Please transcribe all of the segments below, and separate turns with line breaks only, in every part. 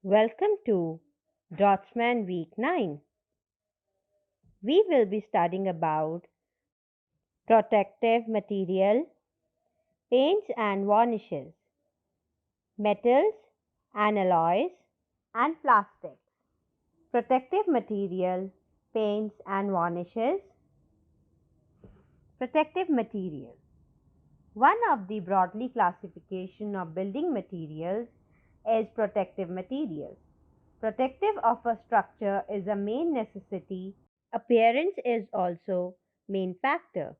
Welcome to Draughtsman Week 9. We will be studying about protective material, paints and varnishes, metals and alloys, and plastics. Protective material, paints and varnishes. Protective material. One of the broadly classification of building materials is protective materials. Protective of a structure is a main necessity. Appearance is also main factor.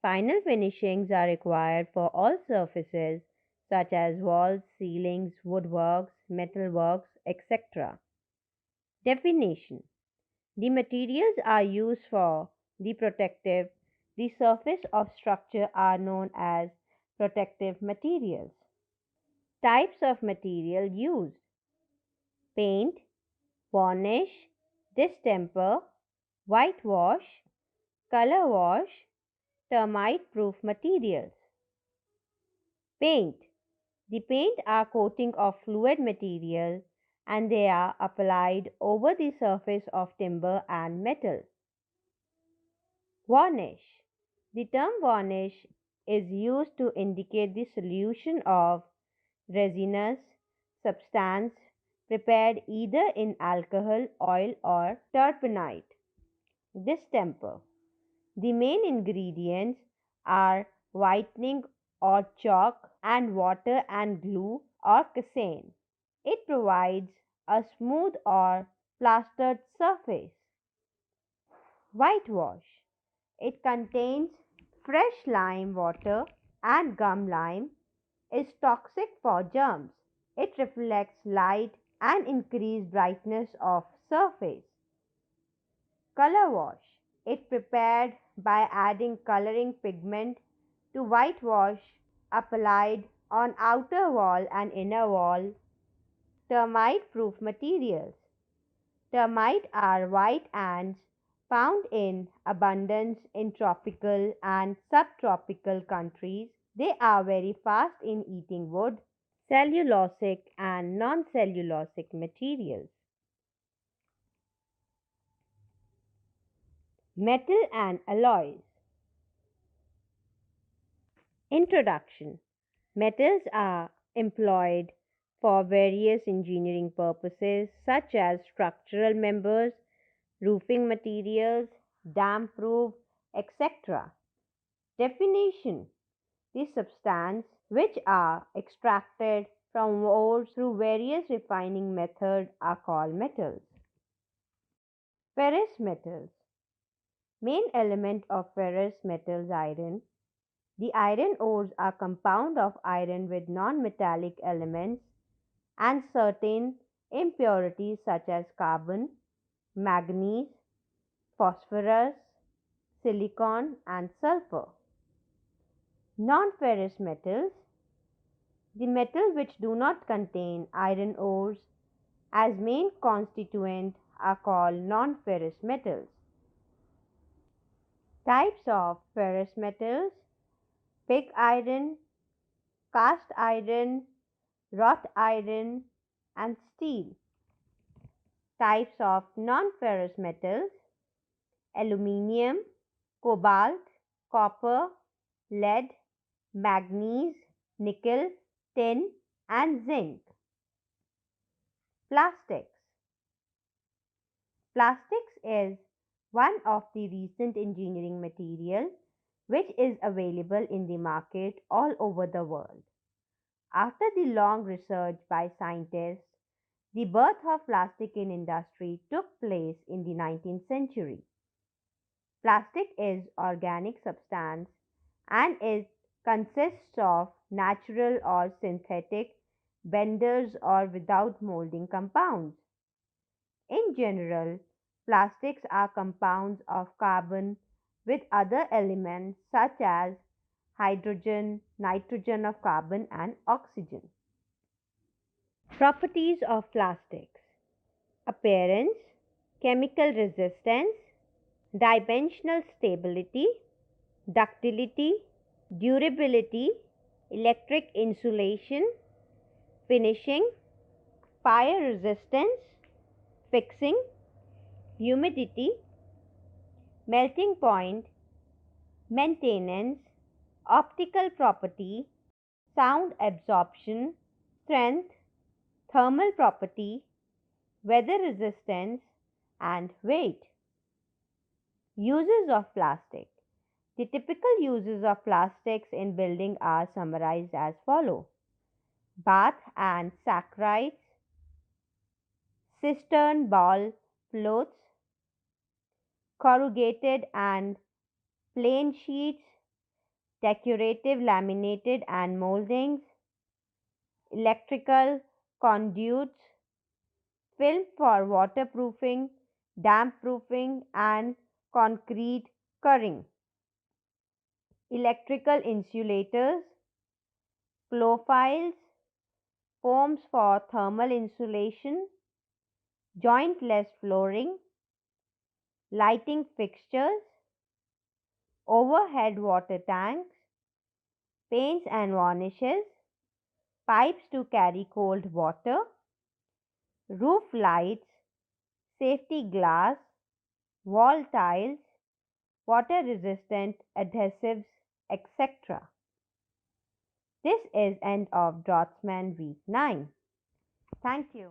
Final finishings are required for all surfaces such as walls, ceilings, woodworks, metalworks, etc. Definition. The materials are used for the protective the surface of structure are known as protective materials. Types of material used: paint, varnish, distemper, whitewash, color wash, termite proof materials. Paint. The paint are coating of fluid material and they are applied over the surface of timber and metal. Varnish. The term varnish is used to indicate the solution of resinous substance prepared either in alcohol, oil, or turpentine. Distemper. The main ingredients are whitening or chalk and water and glue or casein. It provides a smooth or plastered surface. Whitewash. It contains fresh lime water and gum lime, is toxic for germs. It reflects light and increases brightness of surface. Color wash. It prepared by adding coloring pigment to whitewash applied on outer wall and inner wall. Termite proof materials. Termite are white ants found in abundance in tropical and subtropical countries. They are very fast in eating wood, cellulosic and non-cellulosic materials. Metal and alloys. Introduction. Metals are employed for various engineering purposes such as structural members, roofing materials, damp proof, etc. Definition. The substance which are extracted from ore through various refining methods are called metals. Ferrous metals. Main element of ferrous metals iron. The iron ores are compound of iron with non-metallic elements and certain impurities such as carbon, manganese, phosphorus, silicon and sulfur. Non-ferrous metals. The metals which do not contain iron ores as main constituent are called non-ferrous metals. Types of ferrous metals: pig iron, cast iron, wrought iron, and steel. Types of non-ferrous metals: aluminium, cobalt, copper, lead, manganese, nickel, tin, and zinc. Plastics. Plastics is one of the recent engineering material which is available in the market all over the world. After the long research by scientists, the birth of plastic in industry took place in the 19th century. Plastic is organic substance and it consists of natural or synthetic benders or without molding compounds. In general, plastics are compounds of carbon with other elements such as hydrogen, nitrogen of carbon, and oxygen. Properties of plastics: appearance, chemical resistance, dimensional stability, ductility, durability, electric insulation, finishing, fire resistance, fixing, humidity, melting point, maintenance, optical property, sound absorption, strength, thermal property, weather resistance, and weight. Uses of plastic. The typical uses of plastics in building are summarized as follow: bath and saccharides, cistern ball floats, corrugated and plain sheets, decorative laminated and moldings, electrical conduits, film for waterproofing, damp proofing, and concrete curing, electrical insulators, profiles, foams for thermal insulation, jointless flooring, lighting fixtures, overhead water tanks, paints and varnishes, pipes to carry cold water, roof lights, safety glass, wall tiles, water resistant adhesives, etc. This is end of Draftsman Week 9. Thank you.